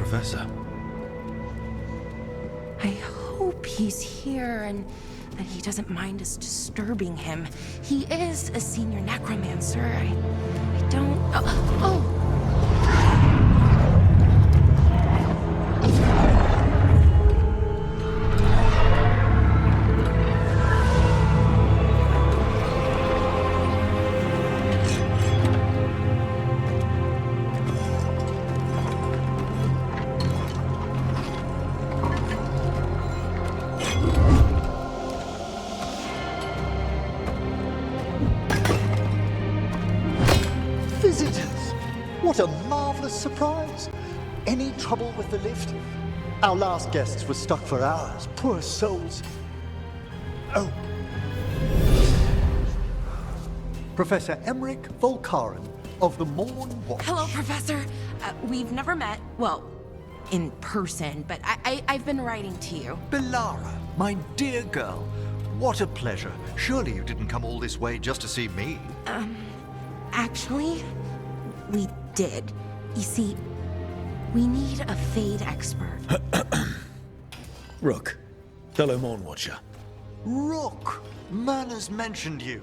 Professor. I hope he's here and that he doesn't mind us disturbing him. He is a senior necromancer. I don't... Oh! Visitors! What a marvelous surprise! Any trouble with the lift? Our last guests were stuck for hours. Poor souls. Oh. Professor Emmerich Volkaren of the Morn Watch. Hello, Professor. We've never met, well, in person, but I've been writing to you. Belara, my dear girl, what a pleasure. Surely you didn't come all this way just to see me. Actually, we did. You see, we need a Fade expert. Rook, fellow Morn Watcher. Rook, Manners mentioned you.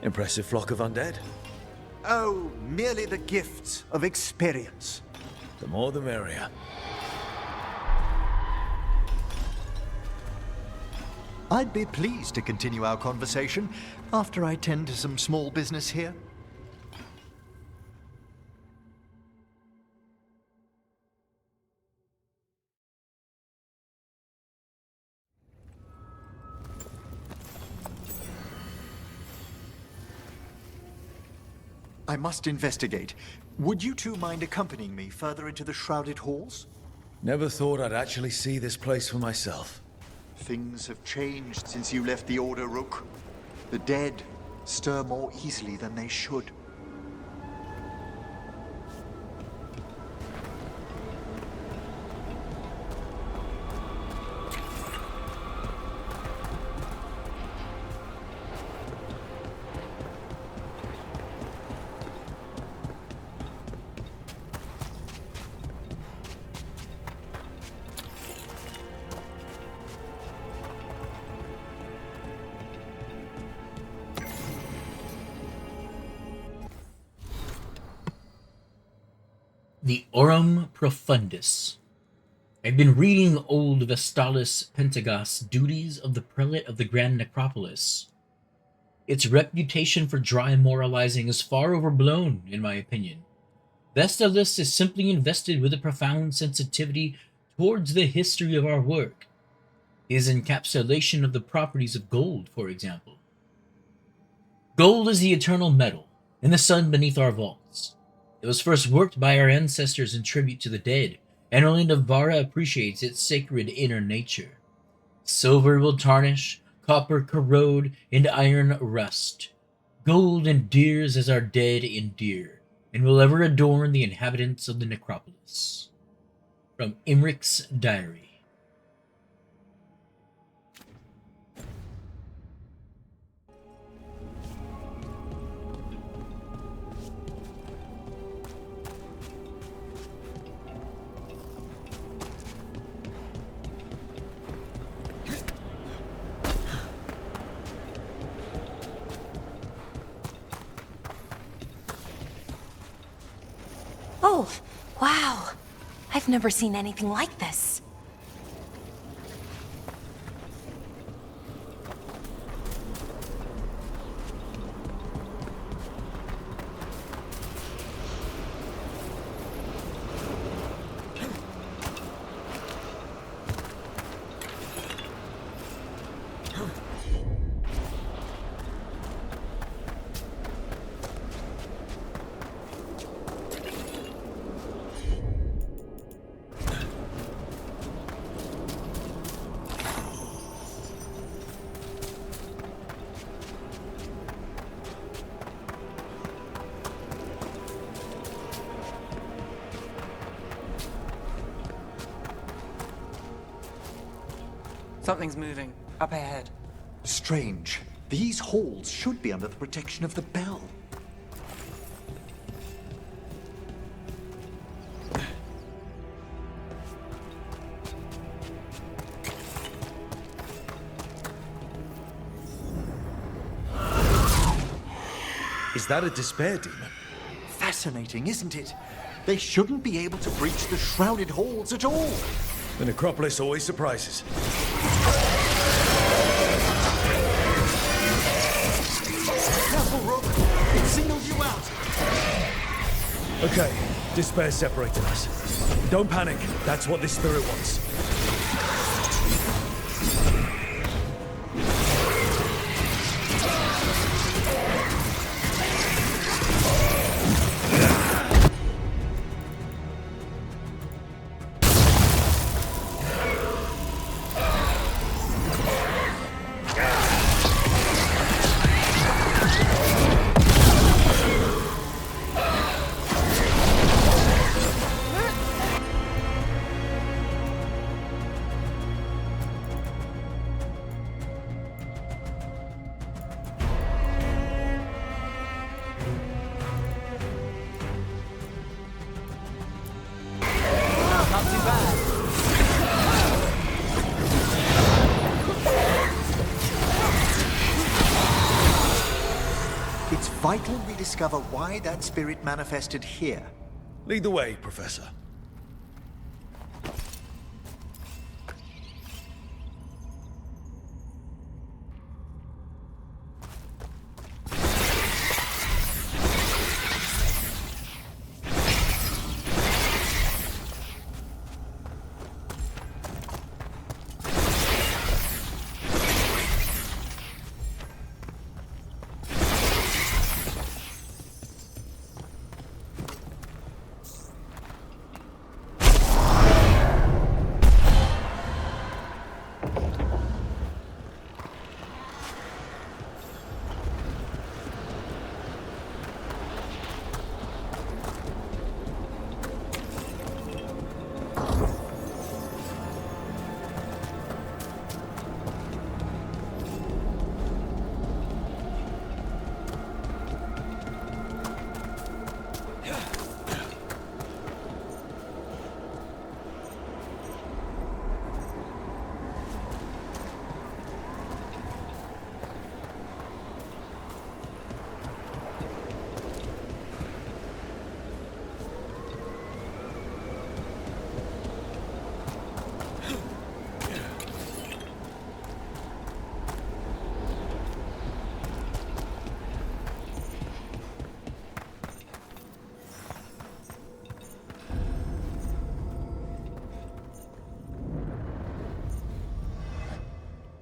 Impressive flock of undead. Oh, merely the gifts of experience. The more the merrier. I'd be pleased to continue our conversation after I tend to some small business here. I must investigate. Would you two mind accompanying me further into the shrouded halls? Never thought I'd actually see this place for myself. Things have changed since you left the Order, Rook. The dead stir more easily than they should. The Aurum Profundus. I've been reading old Vestalis Pentagas' Duties of the Prelate of the Grand Necropolis. Its reputation for dry moralizing is far overblown, in my opinion. Vestalis is simply invested with a profound sensitivity towards the history of our work. His encapsulation of the properties of gold, for example. Gold is the eternal metal, and the sun beneath our vaults. It was first worked by our ancestors in tribute to the dead, and only Nevarra appreciates its sacred inner nature. Silver will tarnish, copper corrode, and iron rust. Gold endears as our dead endear, and will ever adorn the inhabitants of the necropolis. From Imrich's Diary. Oh, wow. I've never seen anything like this. Something's moving. Up ahead. Strange. These halls should be under the protection of the bell. that a despair demon? Fascinating, isn't it? They shouldn't be able to breach the shrouded halls at all. The necropolis always surprises. Careful, Rook. It singled you out. Okay, despair separated us. Don't panic. That's what this spirit wants. It's vital we discover why that spirit manifested here. Lead the way, Professor.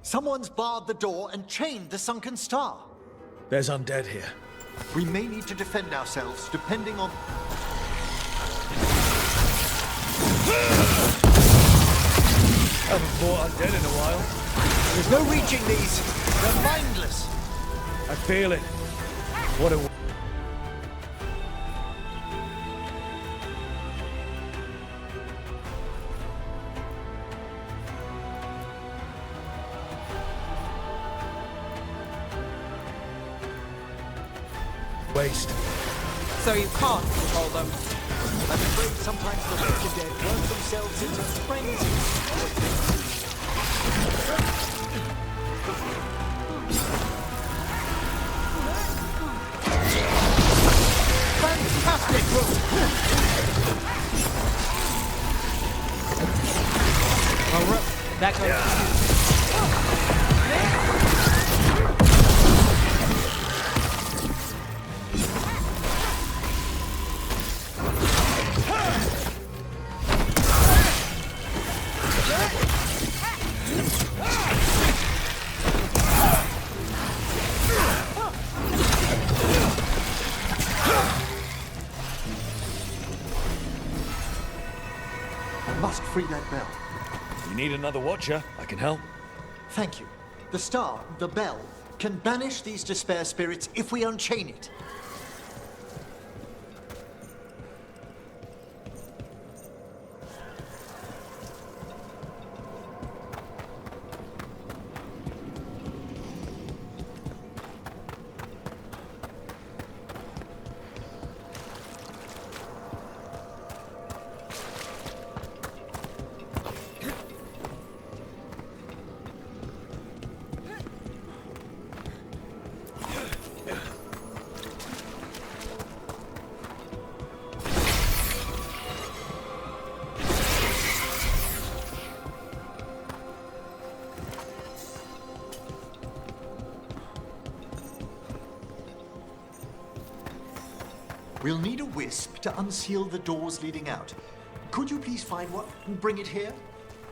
Someone's barred the door and chained the sunken star. There's undead here. We may need to defend ourselves, depending on... Haven't fought undead in a while. There's no reaching these. They're mindless. I feel it. What a... waste. So you can't control them. I'm afraid sometimes the wicked dead work themselves into frenzy. Fantastic, Rook! Well, Rook, that goes. Must free that bell. You need another watcher? I can help. Thank you. The star, the bell, can banish these despair spirits if we unchain it. We'll need a wisp to unseal the doors leading out. Could you please find one and bring it here?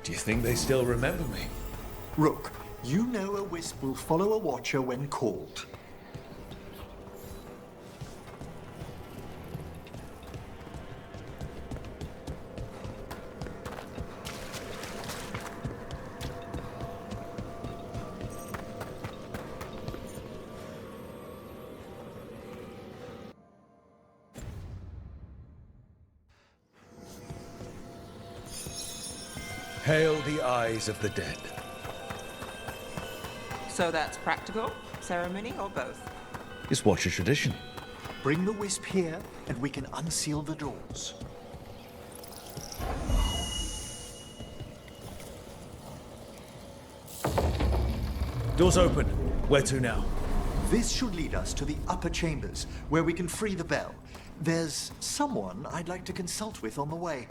Do you think they still remember me? Rook, you know a wisp will follow a watcher when called. Hail the eyes of the dead. So that's practical, ceremony, or both? It's Watcher tradition. Bring the wisp here, and we can unseal the doors. Doors open. Where to now? This should lead us to the upper chambers, where we can free the bell. There's someone I'd like to consult with on the way.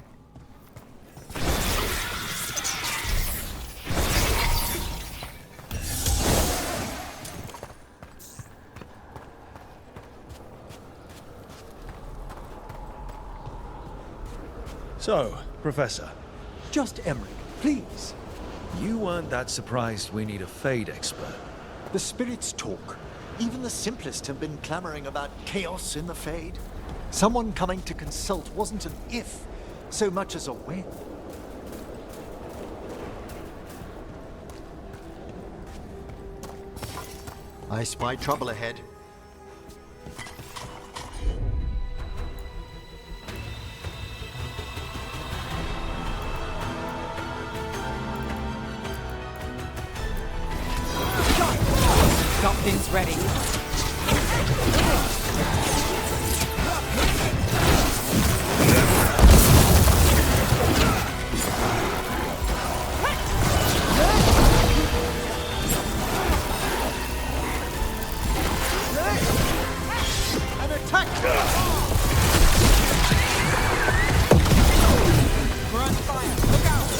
So, Professor, Just Emmerich, please. you weren't that surprised we need a Fade expert. The spirits talk. Even the simplest have been clamoring about chaos in the Fade. Someone coming to consult wasn't an if, so much as a when. I spy trouble ahead. Something's ready. An attack! We're on fire. Look out!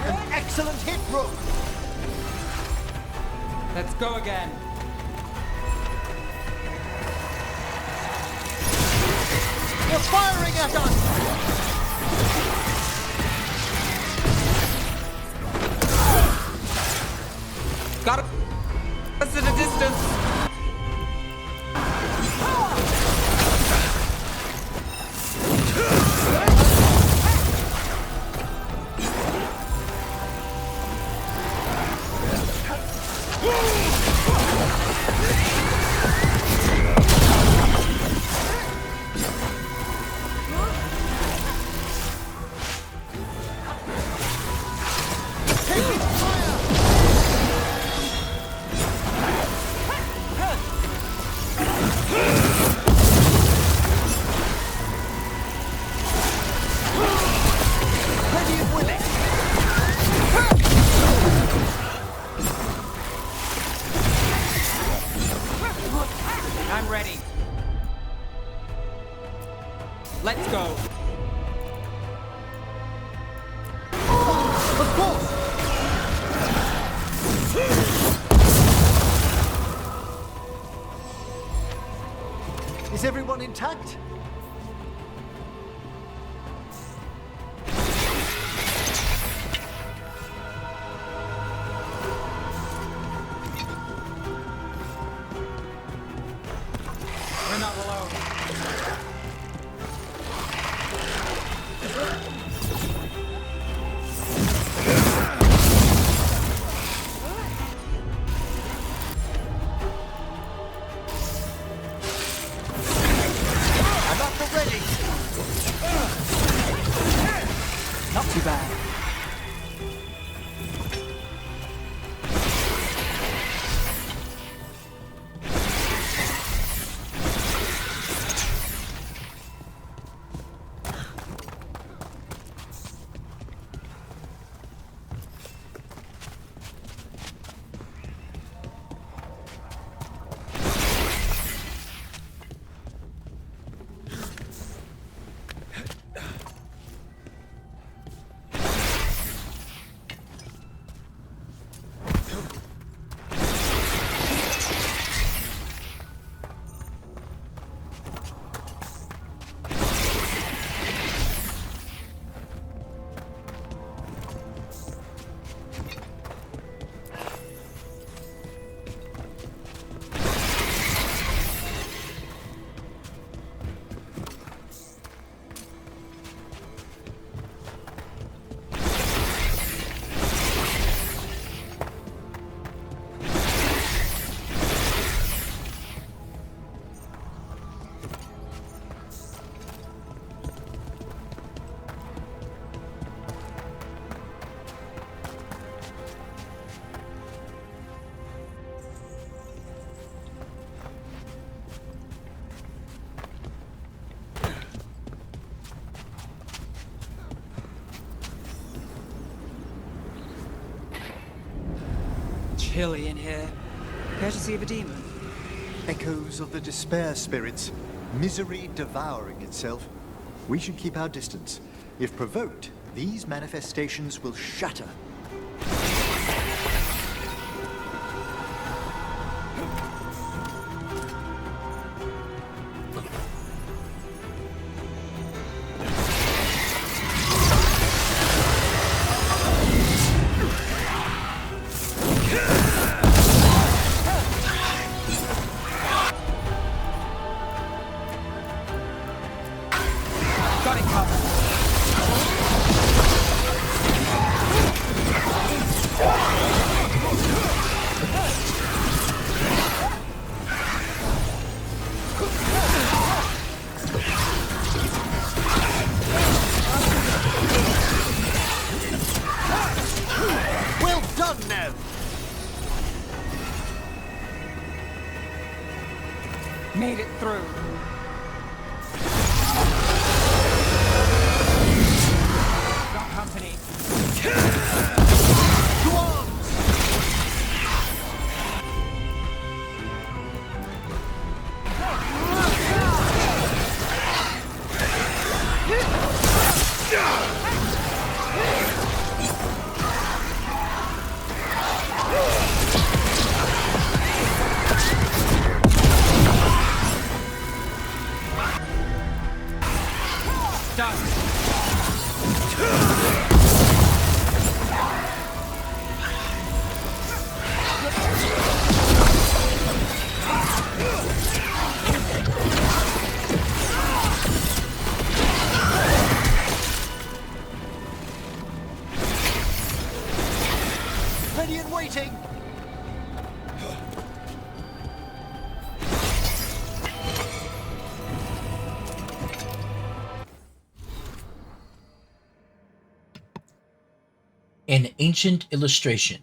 An excellent hit, Rook! Let's go again. They're firing at us! Got us at a distance. I'm ready. Let's go. Of course! Is everyone intact? We're not alone. I'm at the ready! Not too bad. chilly in here. Courtesy of a demon. Echoes of the despair spirits, misery devouring itself. We should keep our distance. If provoked, these manifestations will shatter. Got it covered. Well done, Nev! Made it through. Got company. To arms! Done. Ready and waiting! An ancient illustration.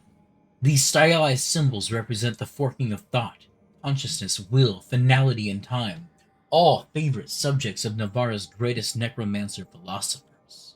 These stylized symbols represent the forking of thought, consciousness, will, finality, and time, all favorite subjects of Nevarra's greatest necromancer philosophers.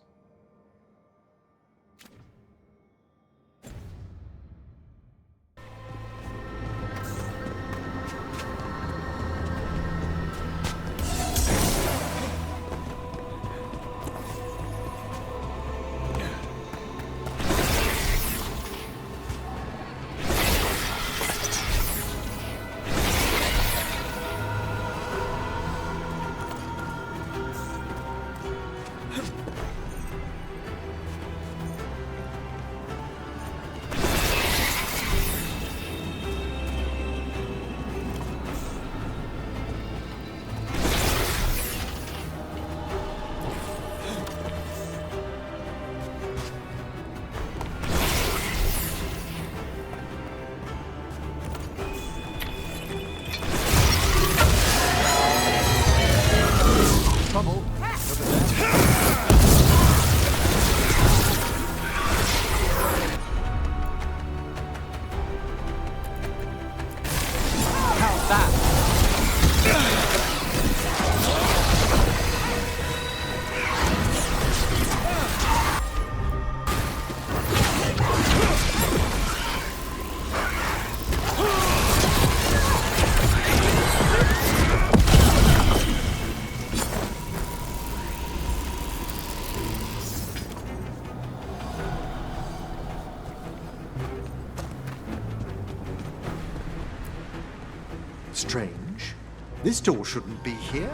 Trouble. How's that? Strange. This door shouldn't be here.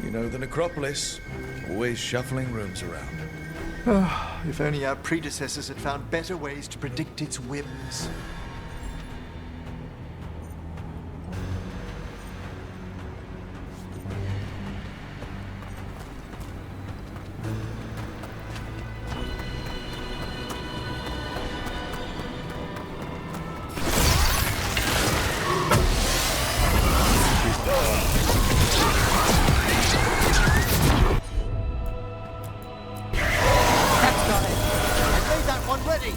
You know the necropolis. Always shuffling rooms around. If only our predecessors had found better ways to predict its whims. That's got it. I made that one ready!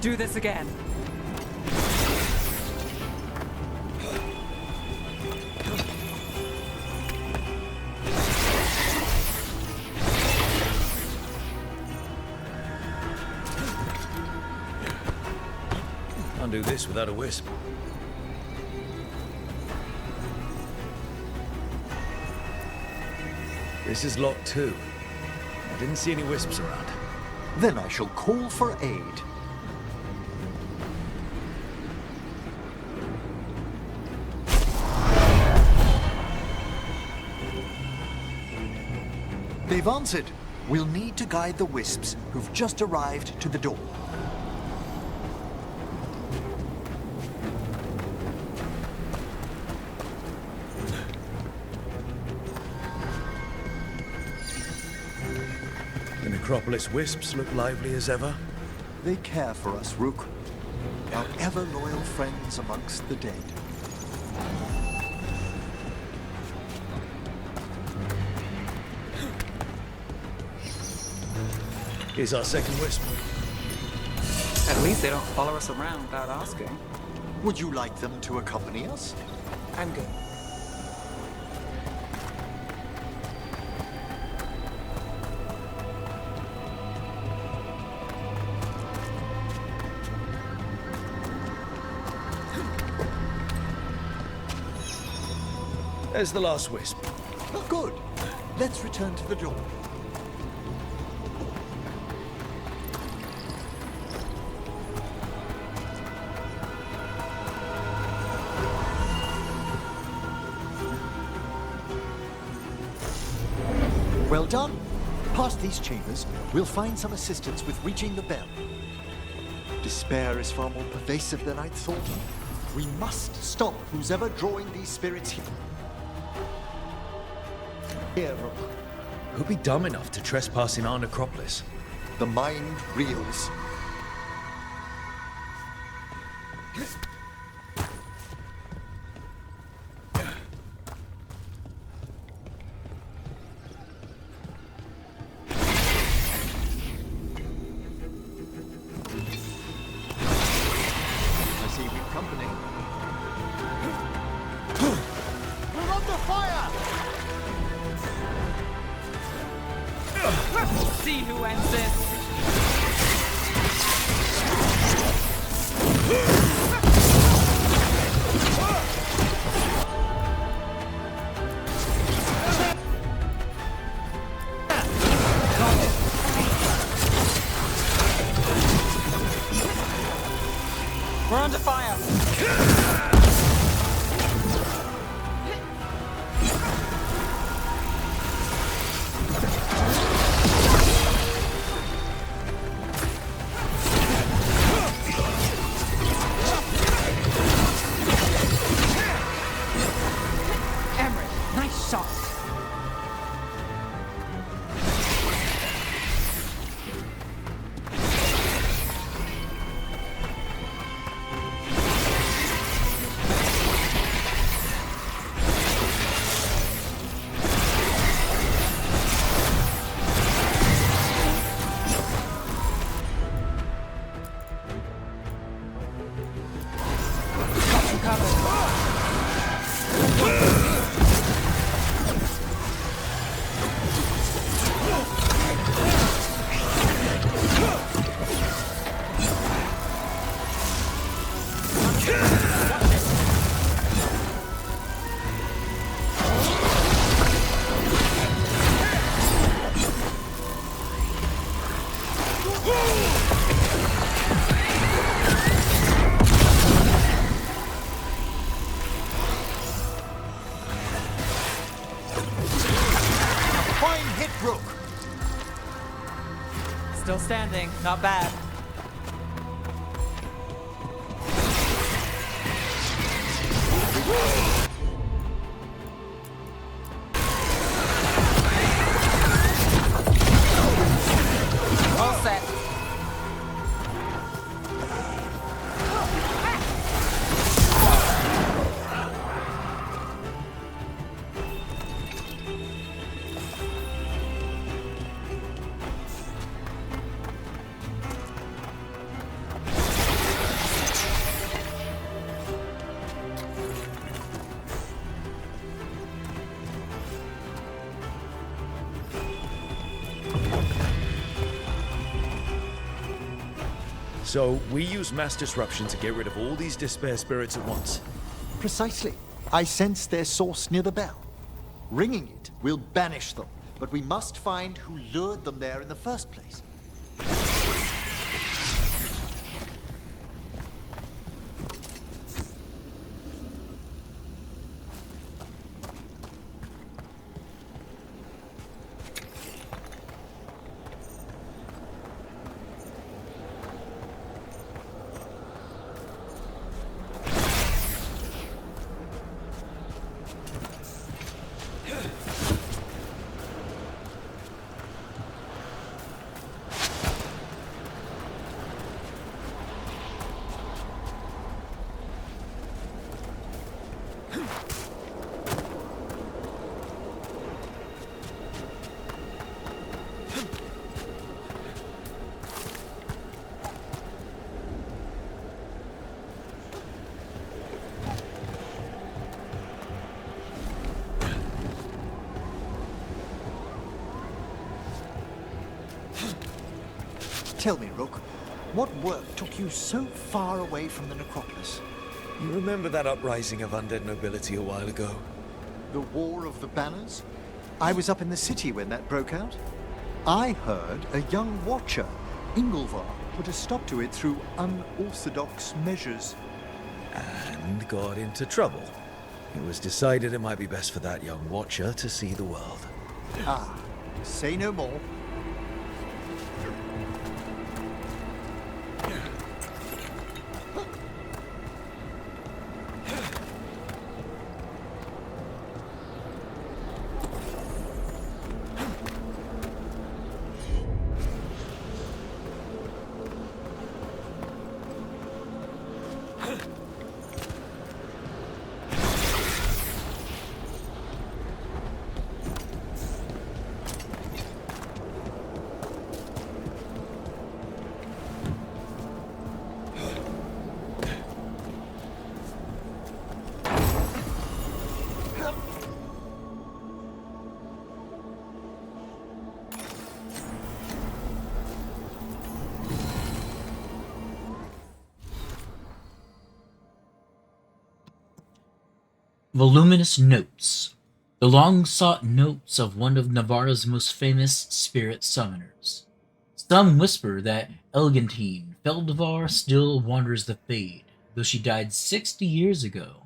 Do this again. Can't do this without a wisp. This is locked too. I didn't see any wisps around. Then I shall call for aid. They've answered. We'll need to guide the wisps who've just arrived to the door. The necropolis wisps look lively as ever. They care for us, Rook. Our ever-loyal friends amongst the dead. Here's our second wisp. At least they don't follow us around without asking. Would you like them to accompany us? I'm good. There's the last wisp. Good. Let's return to the door. Well done. Past these chambers, we'll find some assistance with reaching the bell. Despair is far more pervasive than I'd thought. We must stop who's ever drawing these spirits here. Here, Rook. Who'd be dumb enough to trespass in our necropolis? The mind reels. I see we've company. We're under fire! See who ends this. We're under fire. Emmerich, nice shot. Got you covered. Fine hit, Rook. Still standing, not bad. All set. So we use mass disruption to get rid of all these despair spirits at once. Precisely. I sense their source near the bell. Ringing it will banish them, but we must find who lured them there in the first place. Tell me, Rook, what work took you so far away from the necropolis? You remember that uprising of undead nobility a while ago? The War of the Banners? I was up in the city when that broke out. I heard a young watcher, Ingolvar, put a stop to it through unorthodox measures. And got into trouble. It was decided it might be best for that young watcher to see the world. Ah, say no more. Voluminous Notes. The long-sought notes of one of Nevarra's most famous spirit summoners. Some whisper that Elgantine Feldvar still wanders the Fade, though she died 60 years ago.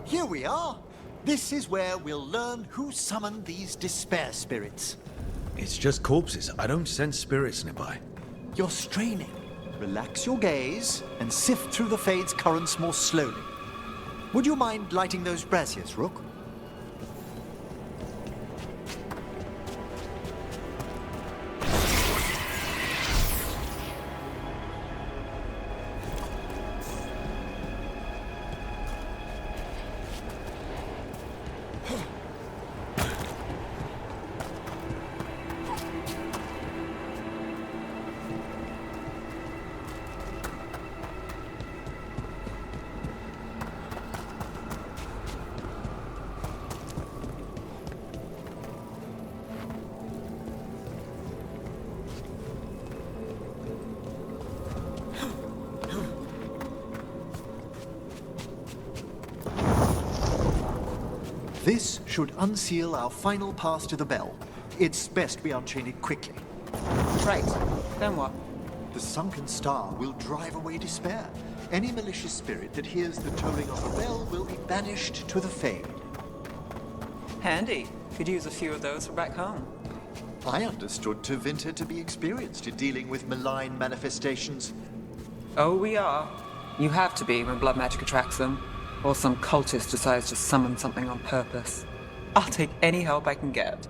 Here we are. This is where we'll learn who summoned these despair spirits. It's just corpses. I don't sense spirits nearby. You're straining. Relax your gaze and sift through the Fade's currents more slowly. Would you mind lighting those braziers, Rook? This should unseal our final pass to the bell. It's best we unchain it quickly. Right. Then what? The sunken star will drive away despair. Any malicious spirit that hears the tolling of the bell will be banished to the Fade. Handy. Could use a few of those for back home. I understood Tevinter to be experienced in dealing with malign manifestations. Oh, we are. You have to be when blood magic attracts them. Or some cultist decides to summon something on purpose. I'll take any help I can get.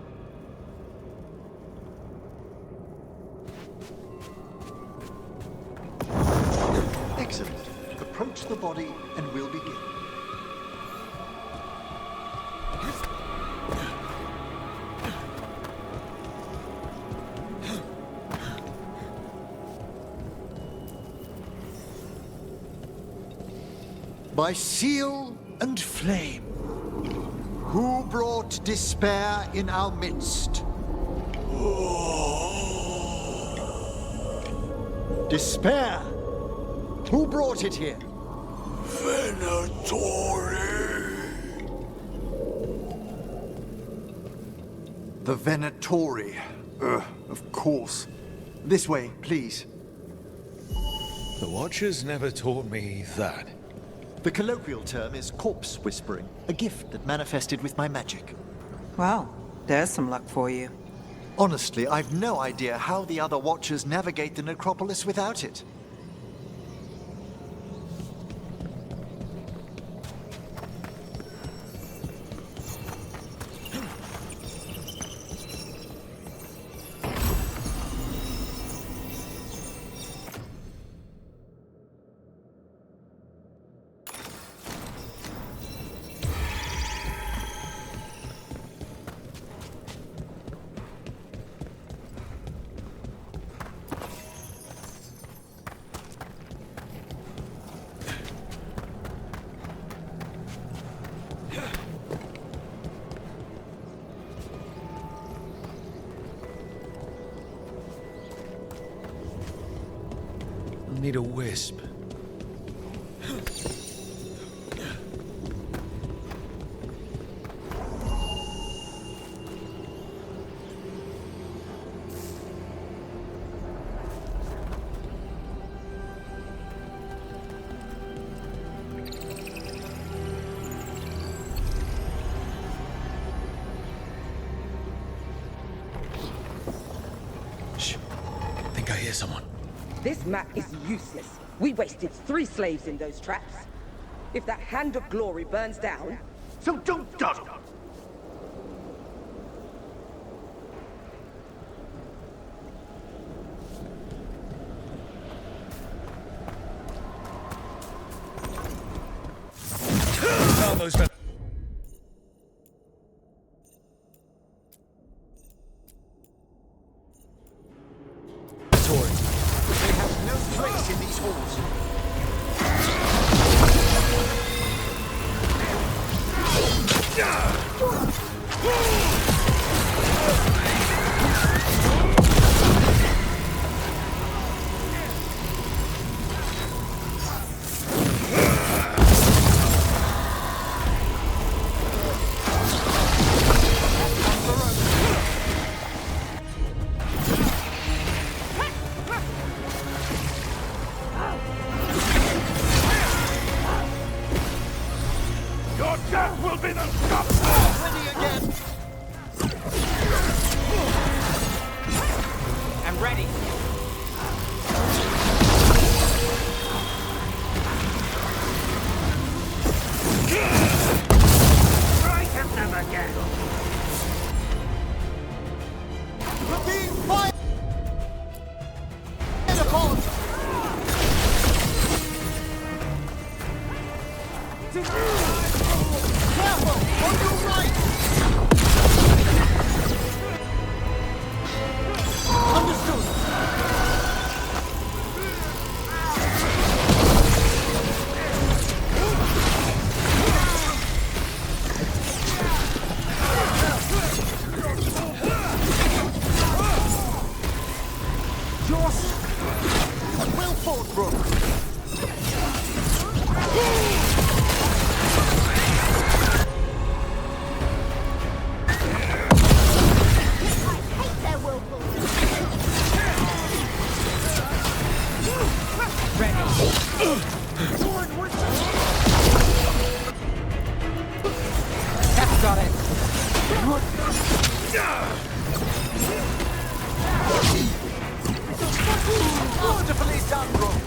Excellent. Approach the body and we'll begin. By seal and flame, who brought despair in our midst? Despair? Who brought it here? The Venatori. Of course. This way, please. The Watchers never taught me that. The colloquial term is corpse whispering, a gift that manifested with my magic. Well, there's some luck for you. Honestly, I've no idea how the other Watchers navigate the necropolis without it. Need a wisp. Shh. Think I hear someone. This map is useless. We wasted 3 slaves in those traps. If that Hand of Glory burns down... So don't dawdle! Found those men. They have no place in these halls. Your death will be the Ready again! I'm ready. Strike him them again! We're being fired upon! Careful! On your right! Understood! Josh! Well fought, Brooke! That's got it. Wonderfully done, Brooke!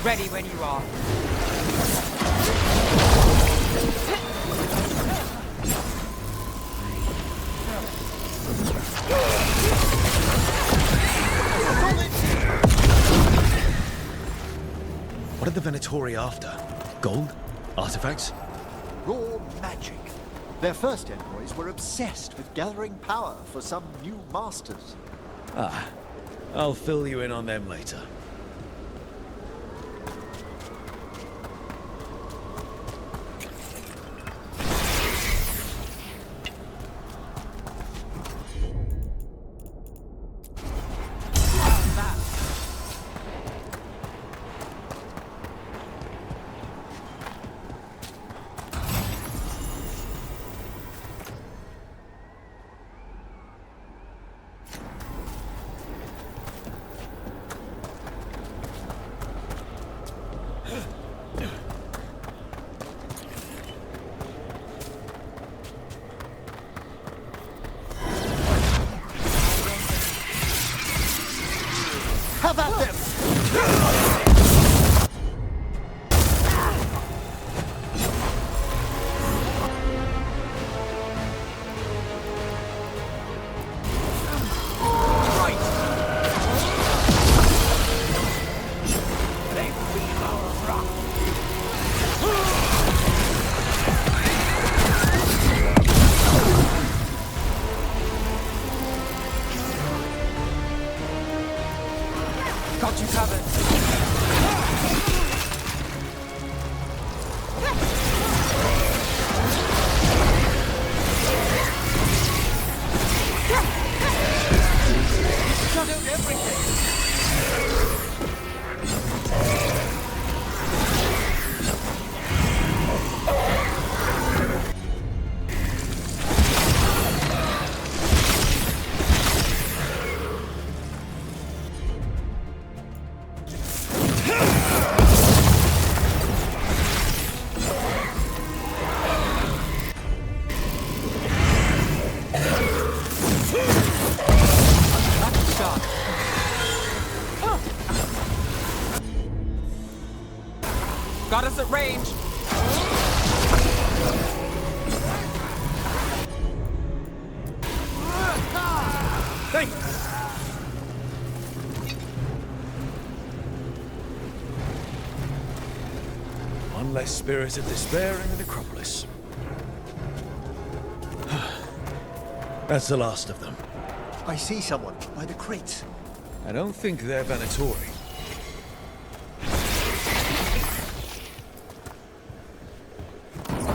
Ready when you are. What are the Venatori after? Gold? Artifacts? Raw magic. Their first envoys were obsessed with gathering power for some new masters. Ah, I'll fill you in on them later. Have at them! Got you covered. Shut out everything. Got us at range. Thanks! One less spirit of despair in the necropolis. That's the last of them. I see someone by the crates. I don't think they're Venatori.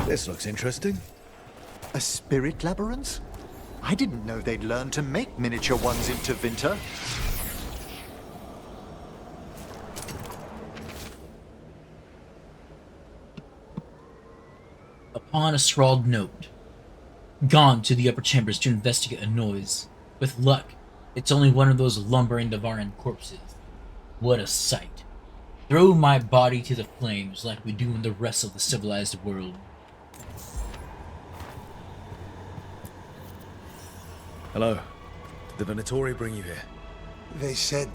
This looks interesting. A spirit labyrinth? I didn't know they'd learned to make miniature ones into Vinter. Upon a scrawled note. Gone to the upper chambers to investigate a noise. With luck, it's only one of those lumbering Nevarran corpses. What a sight. Throw my body to the flames like we do in the rest of the civilized world. Hello. Did the Venatori bring you here? They said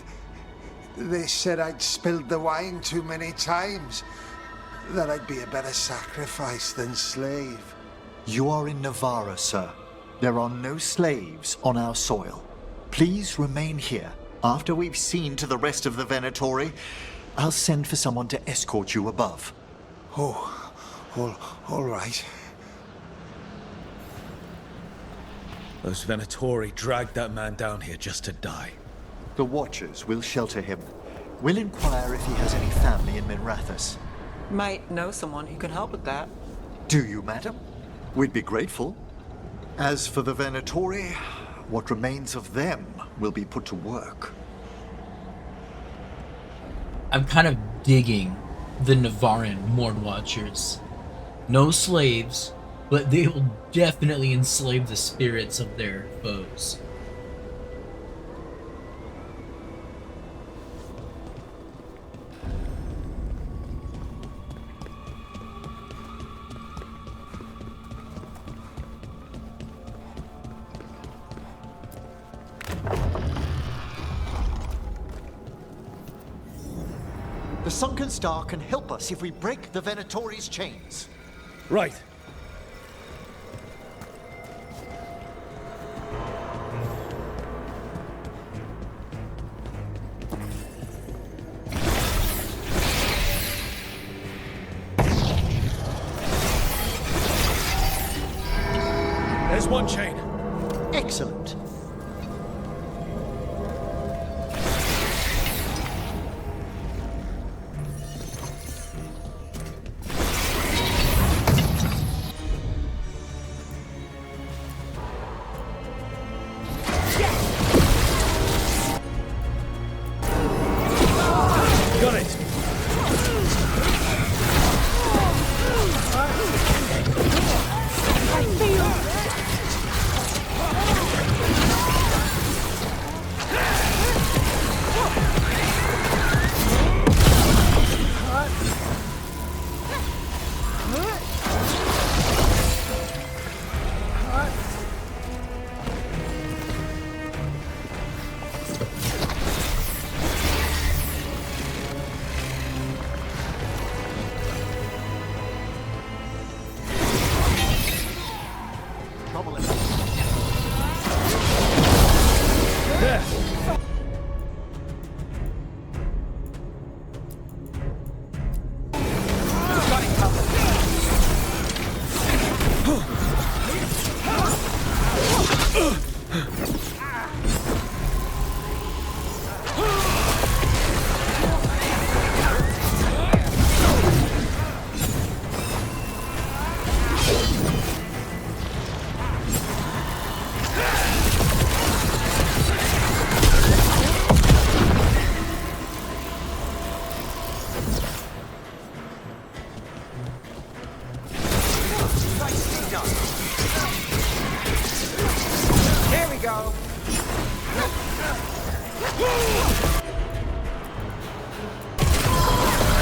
I'd spilled the wine too many times. That I'd be a better sacrifice than slave. You are in Nevarra, sir. There are no slaves on our soil. Please remain here. After we've seen to the rest of the Venatori, I'll send for someone to escort you above. Oh, all right. Those Venatori dragged that man down here just to die. The Watchers will shelter him. We'll inquire if he has any family in Minrathous. Might know someone who can help with that. Do you, madam? We'd be grateful. As for the Venatori, what remains of them will be put to work. I'm kind of digging the Nevarran Mord Watchers. No slaves, but they will definitely enslave the spirits of their foes. The sunken star can help us if we break the Venatori's chains. Right. There's one chain. Excellent. Got it. Trouble in There. Here we go.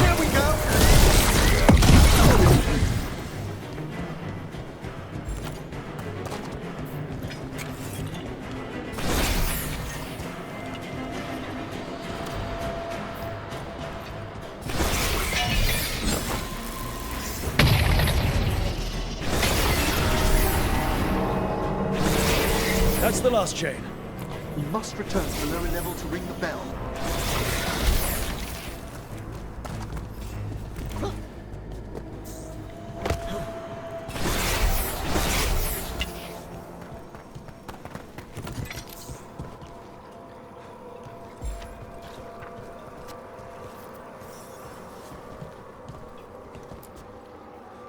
Here we go! That's the last chain. We must return to the lower level to ring the bell.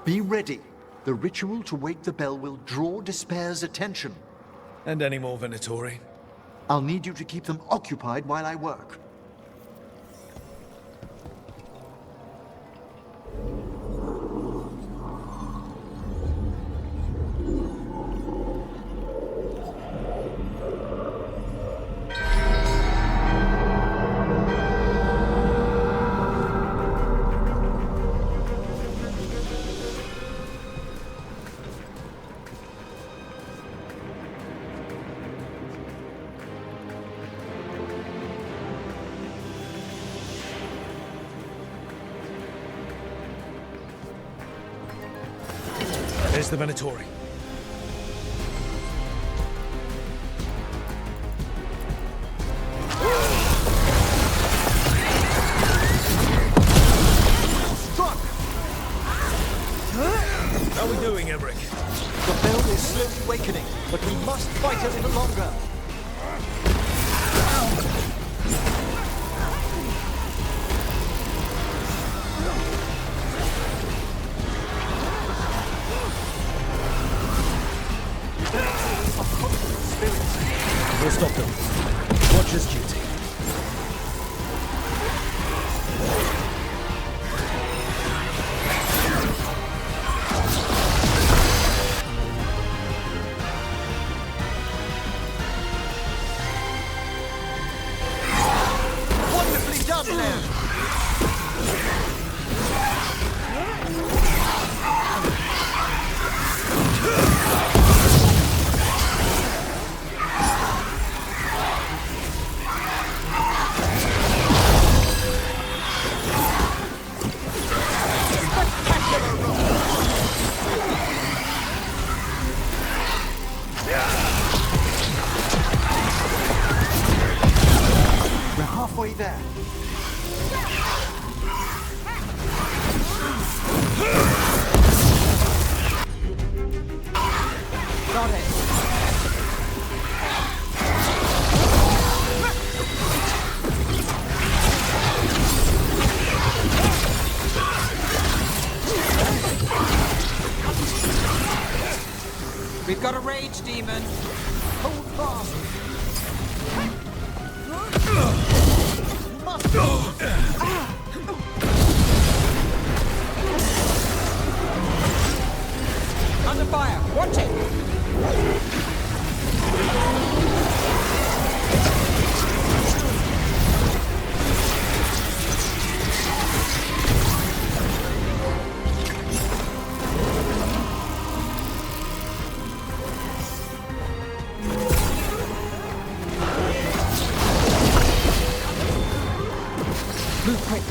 Be ready. The ritual to wake the bell will draw Despair's attention. And any more Venatori? I'll need you to keep them occupied while I work. There's the Venatori. Struck! How are we doing, Emmerich? The bell is slowly awakening, but we must fight a little longer. We'll stop them. Watcher's duty. Got it. We've got a rage demon. Hold fast. Under fire. Watch it. Move quick.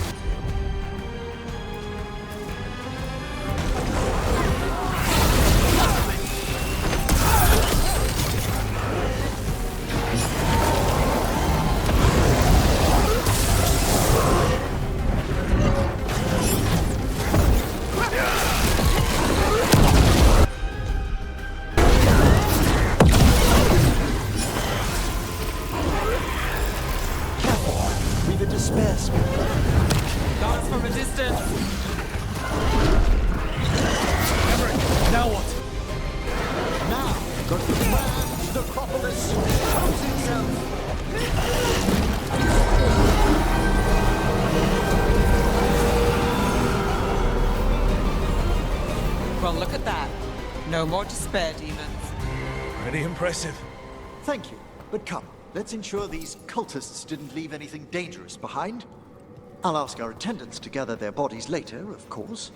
We've a despair spirit. Guards from a distance. Now what? Now, the grand necropolis shows itself. Well, look at that. No more despair demons. Pretty impressive. Thank you, but come, let's ensure these cultists didn't leave anything dangerous behind. I'll ask our attendants to gather their bodies later, of course.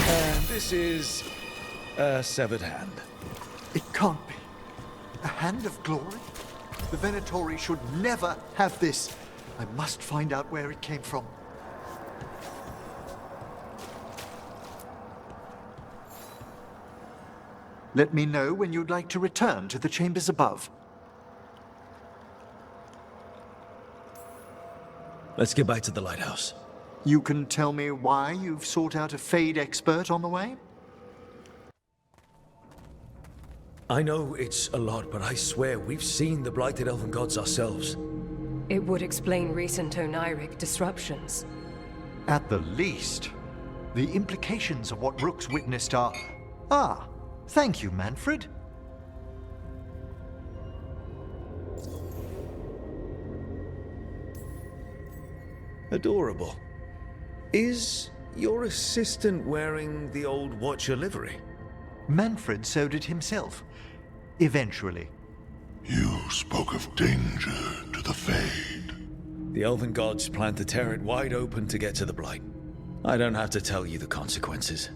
And this is a severed hand. It can't be. A hand of glory? The Venatori should never have this. I must find out where it came from. Let me know when you'd like to return to the chambers above. Let's get back to the lighthouse. You can tell me why you've sought out a Fade expert on the way? I know it's a lot, but I swear we've seen the blighted elven gods ourselves. It would explain recent oniric disruptions. At the least. The implications of what Rook's witnessed are... Ah, thank you, Manfred. Adorable. Is your assistant wearing the old Watcher livery? Manfred sewed it himself. Eventually. You spoke of danger to the Fade. The elven gods plan to tear it wide open to get to the Blight. I don't have to tell you the consequences.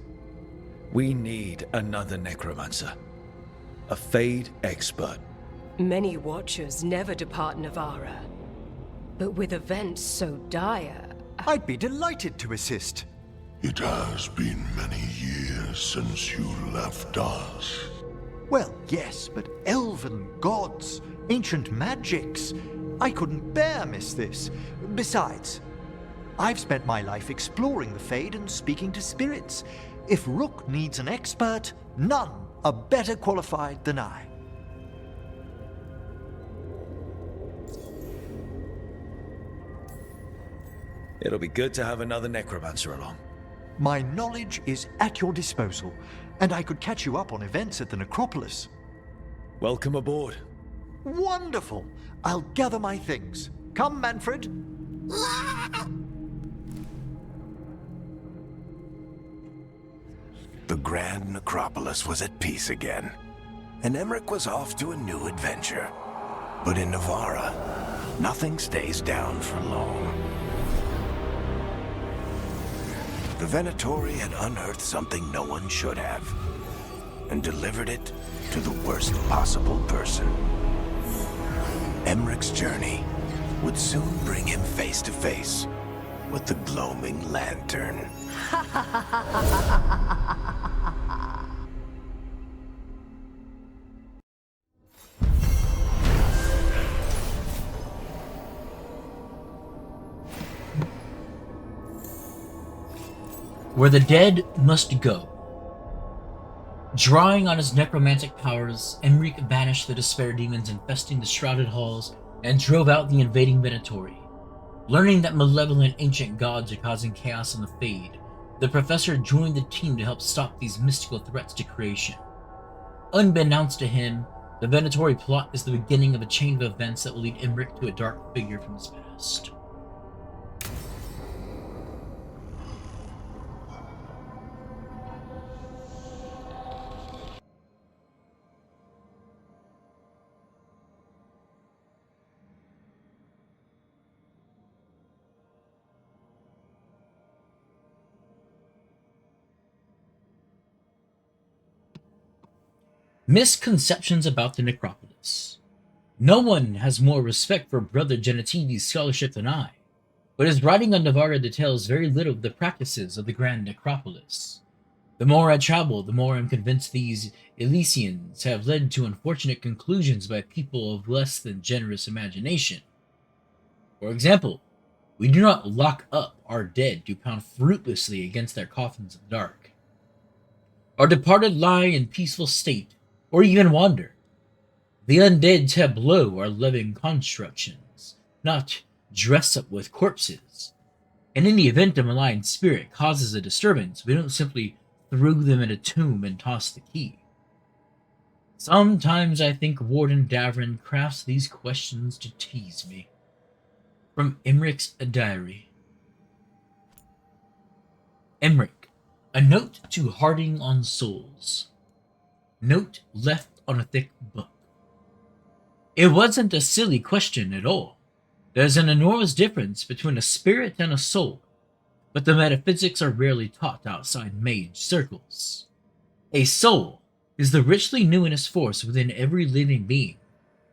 We need another necromancer. A Fade expert. Many Watchers never depart Nevarra. But with events so dire... I'd be delighted to assist. It has been many years since you left us. Well, yes, but elven gods, ancient magics. I couldn't bear miss this. Besides, I've spent my life exploring the Fade and speaking to spirits. If Rook needs an expert, none are better qualified than I. It'll be good to have another necromancer along. My knowledge is at your disposal, and I could catch you up on events at the necropolis. Welcome aboard. Wonderful! I'll gather my things. Come, Manfred. The Grand Necropolis was at peace again, and Emmerich was off to a new adventure. But in Nevarra, nothing stays down for long. The Venatori had unearthed something no one should have, and delivered it to the worst possible person. Emmeric's journey would soon bring him face to face with the gloaming lantern. Where the dead must go. Drawing on his necromantic powers, Emmerich banished the despair demons infesting the shrouded halls and drove out the invading Venatori. Learning that malevolent ancient gods are causing chaos in the Fade, the professor joined the team to help stop these mystical threats to creation. Unbeknownst to him, the Venatori plot is the beginning of a chain of events that will lead Emmerich to a dark figure from his past. Misconceptions about the necropolis. No one has more respect for Brother Genitivi's scholarship than I, but his writing on Nevarra details very little of the practices of the grand necropolis. The more I travel, the more I'm convinced these Elysians have led to unfortunate conclusions by people of less than generous imagination. For example, we do not lock up our dead to pound fruitlessly against their coffins in the dark. Our departed lie in peaceful state, or even wander. The undead tableau are living constructions, not dress up with corpses. And in the event a malign spirit causes a disturbance, we don't simply throw them in a tomb and toss the key. Sometimes I think Warden Davrin crafts these questions to tease me. From Emmerich's diary. Emmerich, a note to Harding on Souls. Note left on a thick book. It wasn't a silly question at all. There's an enormous difference between a spirit and a soul, but the metaphysics are rarely taught outside mage circles. A soul is the richly numinous force within every living being.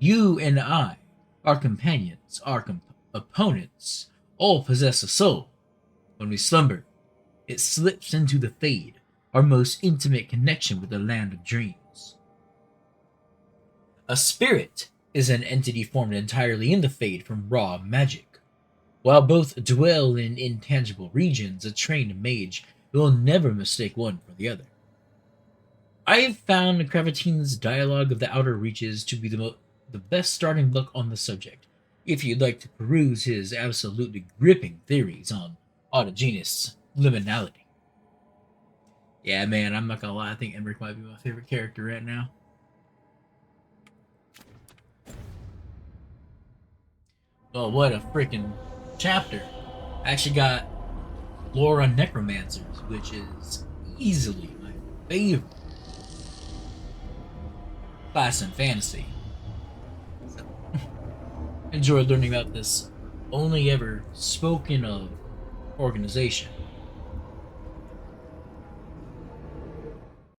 You and I, our companions, our opponents, all possess a soul. When we slumber, it slips into the Fade, our most intimate connection with the land of dreams. A spirit is an entity formed entirely in the Fade from raw magic. While both dwell in intangible regions, a trained mage will never mistake one for the other. I have found Cravatine's Dialogue of the Outer Reaches to be the best starting book on the subject, if you'd like to peruse his absolutely gripping theories on autogenous liminality. Yeah, man, I'm not gonna lie, I think Emmerich might be my favorite character right now. Oh, what a freaking chapter. I actually got lore on necromancers, which is easily my favorite class in fantasy. So, enjoyed learning about this only ever spoken of organization.